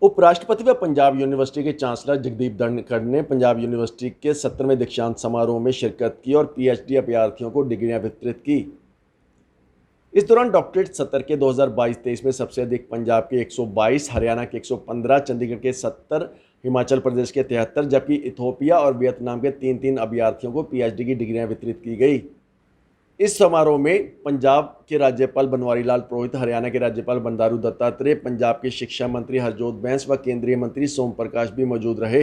उपराष्ट्रपति व पंजाब यूनिवर्सिटी के चांसलर जगदीप धनखड़ ने पंजाब यूनिवर्सिटी के 70वें दीक्षांत समारोह में शिरकत की और पीएचडी अभ्यर्थियों को डिग्रियां वितरित की। इस दौरान डॉक्टरेट सत्र के 2022-23 में सबसे अधिक पंजाब के 122, हरियाणा के 115, चंडीगढ़ के 70, हिमाचल प्रदेश के 73, जबकि इथोपिया और वियतनाम के 3-3 अभ्यर्थियों को पीएचडी की डिग्रियां वितरित की गई। इस समारोह में पंजाब के राज्यपाल बनवारी लाल पुरोहित, हरियाणा के राज्यपाल बंडारू दत्तात्रेय, पंजाब के शिक्षा मंत्री हरजोत बैंस व केंद्रीय मंत्री सोम प्रकाश भी मौजूद रहे।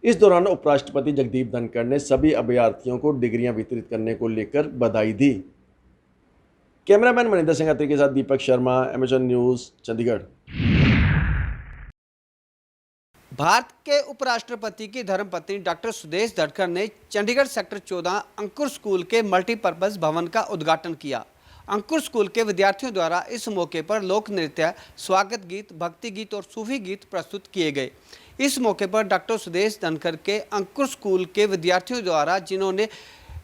इस दौरान उपराष्ट्रपति जगदीप धनखड़ ने सभी अभ्यर्थियों को डिग्रियां वितरित करने को लेकर बधाई दी। कैमरामैन मनिंदर सिंह अत्री के साथ दीपक शर्मा, एमएचवन न्यूज़, चंडीगढ़। भारत के उपराष्ट्रपति की धर्मपत्नी डॉक्टर सुदेश धनखड़ ने चंडीगढ़ सेक्टर 14 अंकुर स्कूल के मल्टीपर्पज भवन का उद्घाटन किया। अंकुर स्कूल के विद्यार्थियों द्वारा इस मौके पर लोक नृत्य, स्वागत गीत, भक्ति गीत और सूफी गीत प्रस्तुत किए गए। इस मौके पर डॉक्टर सुदेश धनखड़ के अंकुर स्कूल के विद्यार्थियों द्वारा जिन्होंने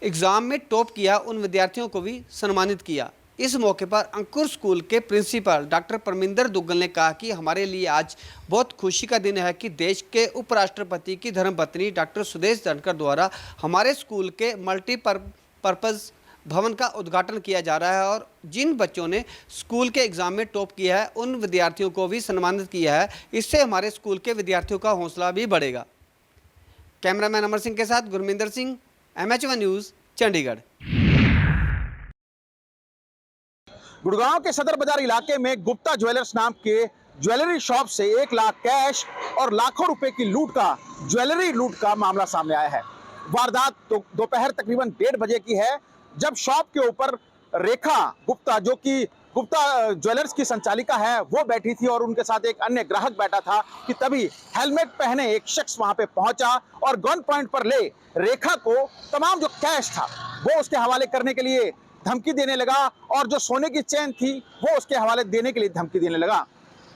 एग्जाम में टॉप किया उन विद्यार्थियों को भी सम्मानित किया। इस मौके पर अंकुर स्कूल के प्रिंसिपल डॉक्टर परमिंदर दुग्गल ने कहा कि हमारे लिए आज बहुत खुशी का दिन है कि देश के उपराष्ट्रपति की धर्मपत्नी डॉक्टर सुदेश धनखड़ द्वारा हमारे स्कूल के मल्टीपर्पज़ भवन का उद्घाटन किया जा रहा है और जिन बच्चों ने स्कूल के एग्ज़ाम में टॉप किया है उन विद्यार्थियों को भी सम्मानित किया है। इससे हमारे स्कूल के विद्यार्थियों का हौसला भी बढ़ेगा। कैमरामैन अमर सिंह के साथ गुरमिंदर सिंह, MH1 न्यूज़, चंडीगढ़। गुड़गांव के सदर बाजार इलाके में गुप्ता ज्वेलर्स नाम के ज्वेलरी शॉप से 1 लाख कैश और लाखों रुपए की ज्वेलरी लूट का मामला सामने आया है। वारदात तो दोपहर तकरीबन 1:30 बजे की है, जब शॉप के ऊपर रेखा गुप्ता, जो कि गुप्ता ज्वेलर्स की संचालिका है, वो बैठी थी और उनके साथ एक अन्य ग्राहक बैठा था कि तभी हेलमेट पहने एक शख्स वहां पे पहुंचा और गन पॉइंट पर ले रेखा को तमाम जो कैश था वो उसके हवाले करने के लिए धमकी देने लगा और जो सोने की चेन थी वो उसके हवाले देने के लिए धमकी देने लगा।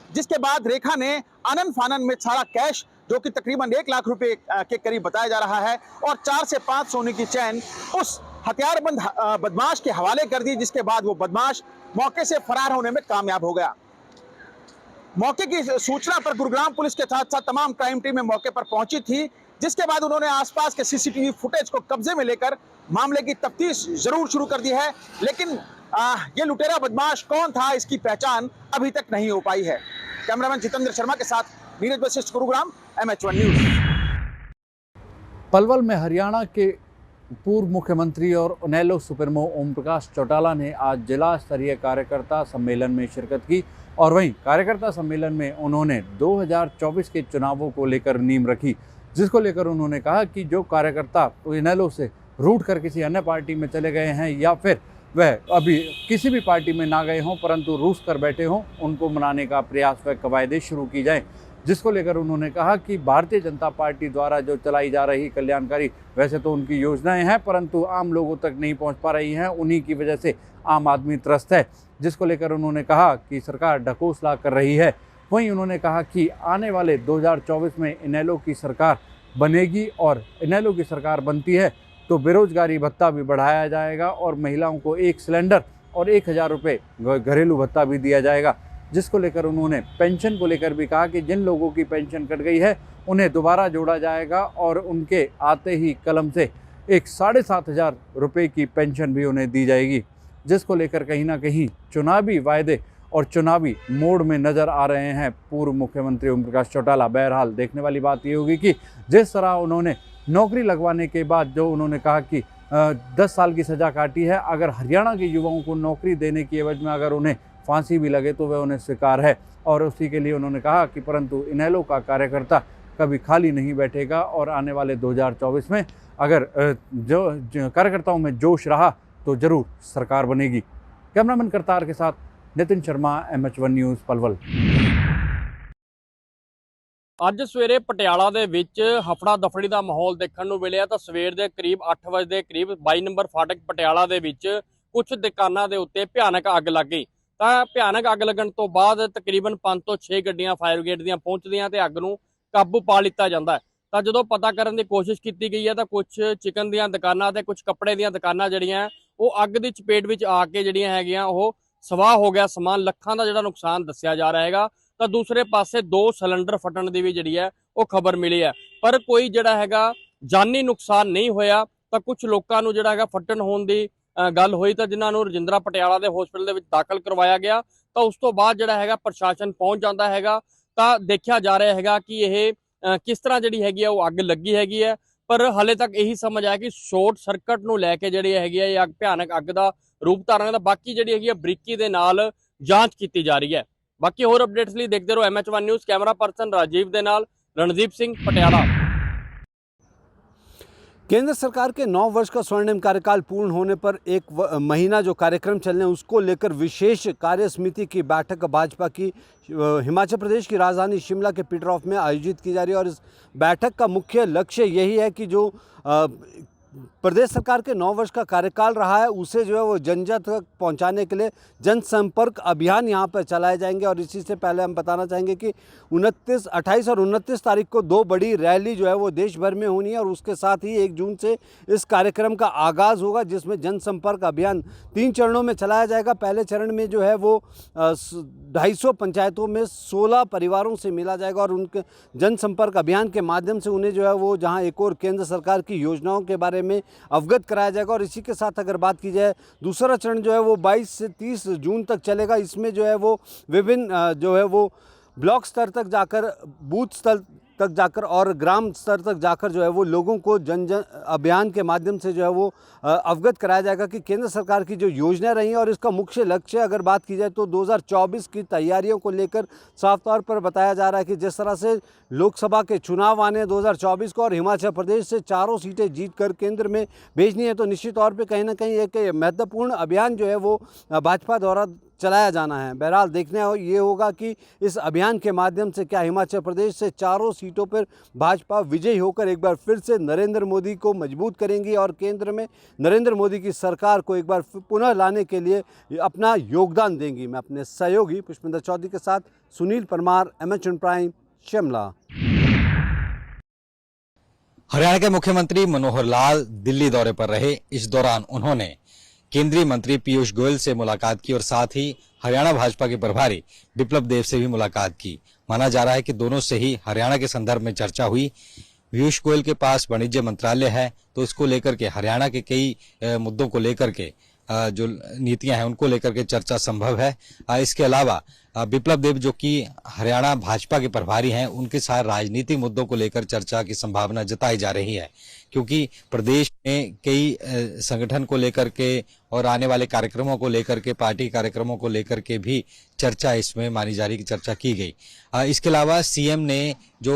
जिसके बाद रेखा ने आनन फानन में सारा कैश, जो कि तकरीबन 1 लाख रुपए के करीब बताया जा रहा है, और 4 से 5 सोने की चेन उस हथियारबंद बदमाश के हवाले कर दी। जिसके बाद वो बदमाश मौके से फरार होने में कामयाब हो गया। मौके की सूचना पर गुरुग्राम पुलिस के साथ साथ तमाम क्राइम टीम मौके पर पहुंची थी, जिसके बाद उन्होंने आसपास के सीसीटीवी फुटेज को कब्जे में लेकर मामले की तफ्तीश जरूर शुरू कर दी है। लेकिन ये लुटेरा बदमाश कौन था, इसकी पहचान अभी तक नहीं हो पाई है। कैमरामैन जितेंद्र शर्मा के साथ नीरज वशिष्ठ, गुरुग्राम, MH1 न्यूज़। पलवल में हरियाणा के पूर्व मुख्यमंत्री और इनेलो सुप्रीमो ओम प्रकाश चौटाला ने आज जिला स्तरीय कार्यकर्ता सम्मेलन में शिरकत की और वहीं कार्यकर्ता सम्मेलन में उन्होंने 2024 के चुनावों को लेकर नींव रखी, जिसको लेकर उन्होंने कहा कि जो कार्यकर्ता इनेलो से रूट कर किसी अन्य पार्टी में चले गए हैं या फिर वह अभी किसी भी पार्टी में ना गए हों परंतु रूस कर बैठे हों, उनको मनाने का प्रयास व कवायदें शुरू की जाएं। जिसको लेकर उन्होंने कहा कि भारतीय जनता पार्टी द्वारा जो चलाई जा रही कल्याणकारी, वैसे तो उनकी योजनाएं हैं परंतु आम लोगों तक नहीं पहुंच पा रही हैं, उन्हीं की वजह से आम आदमी त्रस्त है। जिसको लेकर उन्होंने कहा कि सरकार ढकोसला कर रही है। वहीं उन्होंने कहा कि आने वाले 2024 में इनेलो की सरकार बनेगी और इनेलो की सरकार बनती है तो बेरोजगारी भत्ता भी बढ़ाया जाएगा और महिलाओं को 1 सिलेंडर और 1000 रुपये घरेलू भत्ता भी दिया जाएगा। जिसको लेकर उन्होंने पेंशन को लेकर भी कहा कि जिन लोगों की पेंशन कट गई है उन्हें दोबारा जोड़ा जाएगा और उनके आते ही कलम से एक 7500 रुपये की पेंशन भी उन्हें दी जाएगी। जिसको लेकर कहीं ना कहीं चुनावी वायदे और चुनावी मोड़ में नज़र आ रहे हैं पूर्व मुख्यमंत्री ओम प्रकाश चौटाला। बहरहाल देखने वाली बात ये होगी कि जिस तरह उन्होंने नौकरी लगवाने के बाद जो उन्होंने कहा कि 10 साल की सज़ा काटी है, अगर हरियाणा के युवाओं को नौकरी देने की एवज में अगर उन्हें फांसी भी लगे तो वह उन्हें स्वीकार है। और उसी के लिए उन्होंने कहा कि परंतु इनेलो का कार्यकर्ता कभी खाली नहीं बैठेगा और आने वाले 2024 में अगर जो कार्यकर्ताओं में जोश रहा तो जरूर सरकार बनेगी। कैमरामैन करतार के साथ नितिन शर्मा, MH1 न्यूज़, पलवल। ਅੱਜ ਸਵੇਰੇ ਪਟਿਆਲਾ ਦੇ ਵਿੱਚ ਹਫੜਾ ਦਫੜੀ ਦਾ ਮਾਹੌਲ ਦੇਖਣ ਨੂੰ ਮਿਲਿਆ ਤਾਂ ਸਵੇਰ ਦੇ ਕਰੀਬ 8 ਵਜੇ ਦੇ ਕਰੀਬ 22 ਨੰਬਰ ਫਾਟਕ ਪਟਿਆਲਾ ਦੇ ਵਿੱਚ ਕੁਝ ਦੁਕਾਨਾਂ ਦੇ ਉੱਤੇ ਭਿਆਨਕ ਅੱਗ ਲੱਗ ਗਈ। ਤਾਂ ਭਿਆਨਕ ਅੱਗ ਲੱਗਣ ਤੋਂ ਬਾਅਦ ਤਕਰੀਬਨ 5 ਤੋਂ 6 ਗੱਡੀਆਂ ਫਾਇਰ ਬ੍ਰਿਗੇਡ ਦੀਆਂ ਪਹੁੰਚਦੀਆਂ ਤੇ ਅੱਗ ਨੂੰ ਕਾਬੂ ਪਾ ਲਿੱਤਾ ਜਾਂਦਾ ਹੈ। ਤਾਂ ਜਦੋਂ ਪਤਾ ਕਰਨ ਦੀ ਕੋਸ਼ਿਸ਼ ਕੀਤੀ ਗਈ ਹੈ ਤਾਂ ਕੁਝ ਚਿਕਨ ਦੀਆਂ ਦੁਕਾਨਾਂ ਤੇ ਕੁਝ ਕੱਪੜੇ ਦੀਆਂ ਦੁਕਾਨਾਂ ਜਿਹੜੀਆਂ ਉਹ ਅੱਗ ਦੀ ਚਪੇਟ ਵਿੱਚ ਆ ਕੇ ਜਿਹੜੀਆਂ ਹੈਗੀਆਂ ਉਹ ਸਵਾਹ ਹੋ ਗਿਆ ਸਮਾਨ, ਲੱਖਾਂ ਦਾ ਜਿਹੜਾ ਨੁਕਸਾਨ ਦੱਸਿਆ ਜਾ ਰਿਹਾ ਹੈਗਾ। ਤਾਂ ਦੂਸਰੇ ਪਾਸੇ 2 ਸਿਲੰਡਰ ਫਟਣ ਦੀ ਵੀ ਜਿਹੜੀ ਹੈ ਉਹ ਖਬਰ ਮਿਲੀ ਹੈ। ਪਰ ਕੋਈ ਜਿਹੜਾ ਹੈਗਾ ਜਾਨੀ ਨੁਕਸਾਨ ਨਹੀਂ ਹੋਇਆ। ਤਾਂ ਕੁਝ ਲੋਕਾਂ ਨੂੰ ਜਿਹੜਾ ਹੈਗਾ ਫਟਣ ਹੋਣ ਦੀ ਗੱਲ ਹੋਈ ਤਾਂ ਜਿਨ੍ਹਾਂ ਨੂੰ ਰਜਿੰਦਰਾ ਪਟਿਆਲਾ ਦੇ ਹਸਪੀਟਲ ਦੇ ਵਿੱਚ ਦਾਖਲ ਕਰਵਾਇਆ ਗਿਆ। ਤਾਂ ਉਸ ਤੋਂ ਬਾਅਦ ਜਿਹੜਾ ਹੈਗਾ ਪ੍ਰਸ਼ਾਸਨ ਪਹੁੰਚ ਜਾਂਦਾ ਹੈਗਾ ਤਾਂ ਦੇਖਿਆ ਜਾ ਰਿਹਾ ਹੈਗਾ ਕਿ ਇਹ ਕਿਸ ਤਰ੍ਹਾਂ ਜਿਹੜੀ ਹੈਗੀ ਆ ਉਹ ਅੱਗ ਲੱਗੀ ਹੈਗੀ ਹੈ। ਪਰ ਹਾਲੇ ਤੱਕ ਇਹੀ ਸਮਝ ਆਇਆ ਕਿ ਸ਼ਾਰਟ ਸਰਕਟ ਨੂੰ ਲੈ ਕੇ ਜਿਹੜੀ ਹੈਗੀ ਹੈ ਇਹ ਅੱਗ ਭਿਆਨਕ ਅੱਗ ਦਾ ਰੂਪ ਧਾਰਨ ਕਰਦਾ। ਬਾਕੀ ਜਿਹੜੀ ਹੈਗੀ ਹੈ ਬਰੀਕੀ ਦੇ ਨਾਲ ਜਾਂਚ ਕੀਤੀ ਜਾ ਰਹੀ ਹੈ। ਬਾਕੀ ਹੋਰ ਅਪਡੇਟਸ ਲਈ ਦੇਖਦੇ ਰਹੋ MH1 news. Camera person Rajiv ਦੇ ਨਾਲ रणदीप सिंह पटियाला। केंद्र सरकार के 9 वर्ष का स्वर्णिम कार्यकाल पूर्ण होने पर एक महीना जो कार्यक्रम चलने उसको लेकर विशेष कार्य समिति की बैठक भाजपा की हिमाचल प्रदेश की राजधानी शिमला के पीटरहॉफ में आयोजित की जा रही है। और इस बैठक का मुख्य लक्ष्य यही है कि जो प्रदेश सरकार के 9 वर्ष का कार्यकाल रहा है उसे जो है वो जन जन तक पहुंचाने के लिए जनसंपर्क अभियान यहाँ पर चलाए जाएंगे। और इसी से पहले हम बताना चाहेंगे कि 28 और 29 तारीख को 2 बड़ी रैली जो है वो देश भर में होनी है। और उसके साथ ही 1 जून से इस कार्यक्रम का आगाज़ होगा जिसमें जनसंपर्क अभियान 3 चरणों में चलाया जाएगा। पहले चरण में जो है वो 250 पंचायतों में 16 परिवारों से मिला जाएगा और उनके जनसंपर्क अभियान के माध्यम से उन्हें जो है वो जहाँ एक और केंद्र सरकार की योजनाओं के बारे में अवगत कराया जाएगा। और इसी के साथ अगर बात की जाए दूसरा चरण जो है वो 22 से 30 जून तक चलेगा। इसमें जो है वो विभिन्न जो है वो ब्लॉक स्तर तक जाकर बूथ स्तर तक जाकर और ग्राम स्तर तक जाकर जो है वो लोगों को जन जन अभियान के माध्यम से जो है वो अवगत कराया जाएगा कि केंद्र सरकार की जो योजनाएं रही हैं। और इसका मुख्य लक्ष्य अगर बात की जाए तो 2024 की तैयारियों को लेकर साफ तौर पर बताया जा रहा है कि जिस तरह से लोकसभा के चुनाव आने 2024 को और हिमाचल प्रदेश से 4 सीटें जीत कर केंद्र में भेजनी है तो निश्चित तौर पर कहीं ना कहीं एक महत्वपूर्ण अभियान जो है वो भाजपा द्वारा चलाया जाना है। बहरहाल देखना ये होगा कि इस अभियान के माध्यम से क्या हिमाचल प्रदेश से 4 सीटों पर भाजपा विजयी होकर एक बार फिर से नरेंद्र मोदी को मजबूत करेंगी और केंद्र में नरेंद्र मोदी की सरकार को एक बार पुनः लाने के लिए अपना योगदान देंगी। मैं अपने सहयोगी पुष्पिंदर चौधरी के साथ सुनील परमार, MH1 प्राइम, शिमला। हरियाणा के मुख्यमंत्री मनोहर लाल दिल्ली दौरे पर रहे। इस दौरान उन्होंने केंद्रीय मंत्री पीयूष गोयल से मुलाकात की और साथ ही हरियाणा भाजपा के प्रभारी बिप्लब देब से भी मुलाकात की। माना जा रहा है कि दोनों से ही हरियाणा के संदर्भ में चर्चा हुई। पीयूष गोयल के पास वाणिज्य मंत्रालय है तो इसको लेकर के हरियाणा के कई मुद्दों को लेकर के जो नीतियां हैं उनको लेकर के चर्चा संभव है। इसके अलावा बिप्लब देब जो कि हरियाणा भाजपा के प्रभारी हैं उनके साथ राजनीतिक मुद्दों को लेकर चर्चा की संभावना जताई जा रही है क्योंकि प्रदेश में कई संगठन को लेकर के और आने वाले कार्यक्रमों को लेकर के पार्टी कार्यक्रमों को लेकर के भी चर्चा इसमें मानी जा रही की चर्चा की गई। इसके अलावा सीएम ने जो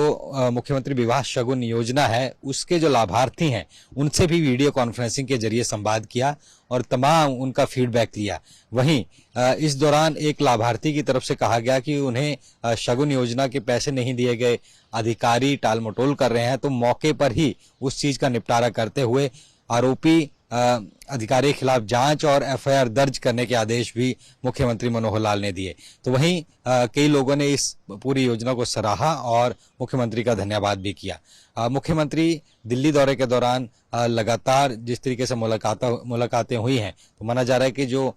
मुख्यमंत्री विवाह शगुन योजना है उसके जो लाभार्थी हैं उनसे भी वीडियो कॉन्फ्रेंसिंग के जरिए संवाद किया और तमाम उनका फीडबैक लिया। वहीं इस दौरान एक लाभार्थी की तरफ से कहा गया कि उन्हें शगुन योजना के पैसे नहीं दिए गए, अधिकारी टाल मटोल कर रहे हैं तो मौके पर ही उस चीज का निपटारा करते हुए आरोपी अधिकारी के खिलाफ जांच और एफआईआर दर्ज करने के आदेश भी मुख्यमंत्री मनोहर लाल ने दिए। तो वहीं कई लोगों ने इस पूरी योजना को सराहा और मुख्यमंत्री का धन्यवाद भी किया। मुख्यमंत्री दिल्ली दौरे के दौरान लगातार जिस तरीके से मुलाकातें हुई हैं तो माना जा रहा है कि जो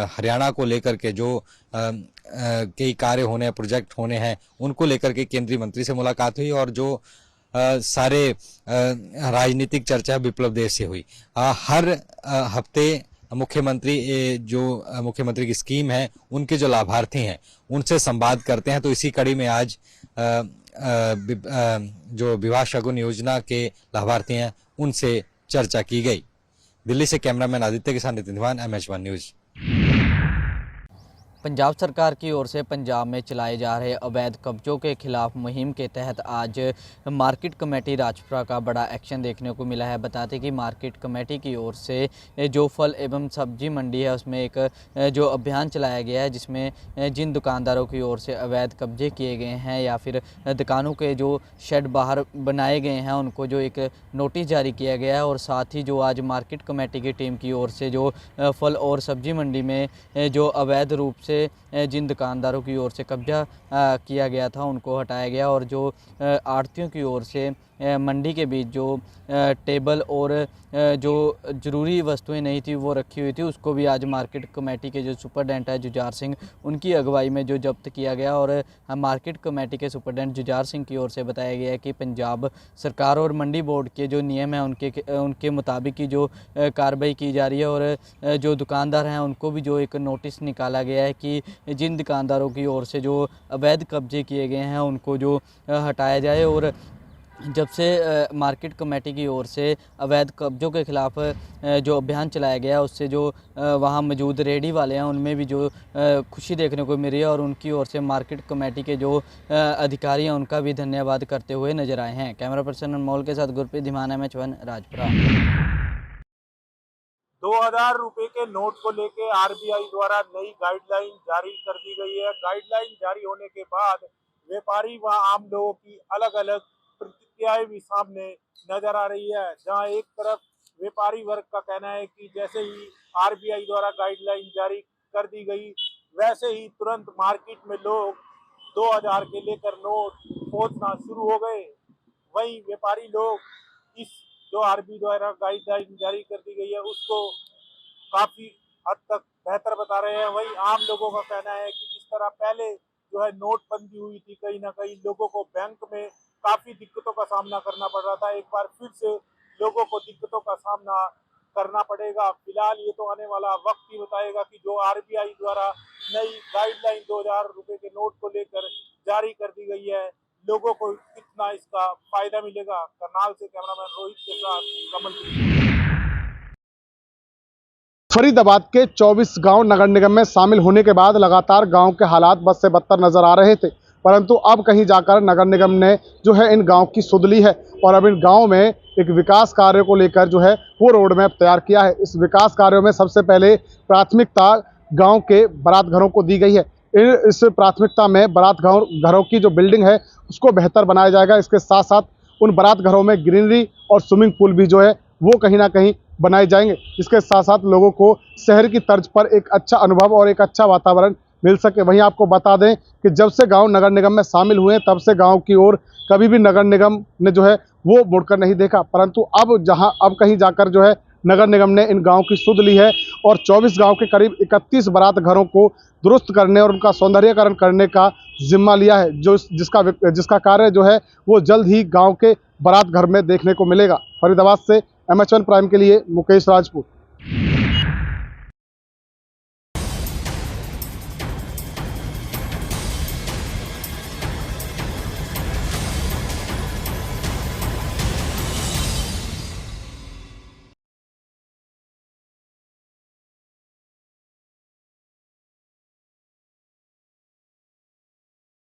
हरियाणा को लेकर के जो कई कार्य होने हैं, प्रोजेक्ट होने हैं उनको लेकर के केंद्रीय मंत्री से मुलाकात हुई और जो सारे राजनीतिक चर्चा बिप्लब देब से हुई। हर हफ्ते मुख्यमंत्री मुख्यमंत्री की स्कीम है उनके जो लाभार्थी हैं उनसे संवाद करते हैं। तो इसी कड़ी में आज जो विवाह शगुन योजना के लाभार्थी हैं उनसे चर्चा की गई। दिल्ली से कैमरामैन आदित्य के साथ नितिन दीवान, MH1 न्यूज़। पंजाब सरकार की ओर से पंजाब में चलाए जा रहे अवैध कब्जों के खिलाफ मुहिम के तहत आज मार्केट कमेटी राजपुरा का बड़ा एक्शन देखने को मिला है। बताते कि मार्केट कमेटी की ओर से जो फल एवं सब्जी मंडी है उसमें एक जो अभियान चलाया गया है जिसमें जिन दुकानदारों की ओर से अवैध कब्जे किए गए हैं या फिर दुकानों के जो शेड बाहर बनाए गए हैं उनको जो एक नोटिस जारी किया गया है। और साथ ही जो आज मार्केट कमेटी की टीम की ओर से जो फल और सब्जी मंडी में जो अवैध रूप से से जिन दुकानदारों की ओर से कब्जा किया गया था उनको हटाया गया, और जो आढ़तियों की ओर से मंडी के बीच जो टेबल और जो ज़रूरी वस्तुएं नहीं थी वो रखी हुई थी, उसको भी आज मार्केट कमेटी के जो सुपरडेंट है जुझार सिंह, उनकी अगुवाई में जो जब्त किया गया। और मार्केट कमेटी के सुपरडेंट जुझार सिंह की ओर से बताया गया है कि पंजाब सरकार और मंडी बोर्ड के जो नियम हैं उनके मुताबिक ही जो कार्रवाई की जा रही है, और जो दुकानदार हैं उनको भी जो एक नोटिस निकाला गया है कि जिन दुकानदारों की ओर से जो अवैध कब्जे किए गए हैं उनको जो हटाया जाए। और जब से मार्केट कमेटी की ओर से अवैध कब्जों के खिलाफ जो अभियान चलाया गया, उससे जो वहाँ मौजूद रेहड़ी वाले हैं उनमें भी जो खुशी देखने को मिल रही है, और उनकी ओर से मार्केट कमेटी के जो अधिकारी हैं उनका भी धन्यवाद करते हुए नजर आए हैं। कैमरा पर्सन अनमोल के साथ गुरप्रीत धीमान, MH1 राजपुरा। 2000 रुपए के नोट को लेके आरबीआई द्वारा नई गाइडलाइन जारी कर दी गई है। गाइडलाइन जारी होने के बाद व्यापारी व आम लोगों की अलग अलग प्रतिक्रियाएं भी सामने नजर आ रही है। जहां एक तरफ व्यापारी वर्ग का कहना है कि जैसे ही आरबीआई द्वारा गाइडलाइन जारी कर दी गई, वैसे ही तुरंत मार्केट में लोग 2000 के लेकर नोट पहुंचना शुरू हो गए। वहीं व्यापारी लोग इस जो आरबीआई द्वारा गाइडलाइन जारी कर दी गई है उसको काफी हद तक बेहतर बता रहे हैं। वहीं आम लोगों का कहना है कि जिस तरह पहले जो है नोटबंदी हुई थी, कहीं ना कहीं लोगों को बैंक में काफी दिक्कतों का सामना करना पड़ रहा था, एक बार फिर से लोगों को दिक्कतों का सामना करना पड़ेगा। फिलहाल ये तो आने वाला वक्त ही बताएगा कि जो आरबीआई द्वारा नई गाइडलाइन 2000 रुपए के नोट को लेकर जारी कर दी गई है, लोगों को कितना इसका फायदा मिलेगा। करनाल से कैमरामैन रोहित के साथ कमल। फरीदाबाद के 24 गांव नगर निगम में शामिल होने के बाद लगातार गांव के हालात बद से बदतर नजर आ रहे थे, परंतु अब कहीं जाकर नगर निगम ने जो है इन गांव की सुध ली है और अब इन गांव में एक विकास कार्य को लेकर जो है वो रोड मैप तैयार किया है। इस विकास कार्यों में सबसे पहले प्राथमिकता गांव के बारात घरों को दी गई है। इस प्राथमिकता में बारात घरों की जो बिल्डिंग है उसको बेहतर बनाया जाएगा। इसके साथ साथ उन बारात घरों में ग्रीनरी और स्विमिंग पूल भी जो है वो कहीं ना कहीं बनाए जाएंगे, जिसके साथ साथ लोगों को शहर की तर्ज पर एक अच्छा अनुभव और एक अच्छा वातावरण मिल सके। वहीं आपको बता दें कि जब से गांव नगर निगम में शामिल हुए तब से गांव की ओर कभी भी नगर निगम ने जो है वो मुड़कर नहीं देखा, परंतु अब कहीं जाकर जो है नगर निगम ने इन गाँव की सुध ली है और 24 गाँव के करीब 31 बारात घरों को दुरुस्त करने और उनका सौंदर्यीकरण करने का जिम्मा लिया है, जिसका कार्य जो है वो जल्द ही गाँव के बारात घर में देखने को मिलेगा। फरीदाबाद से MH1 प्राइम के लिए मुकेश राजपूत।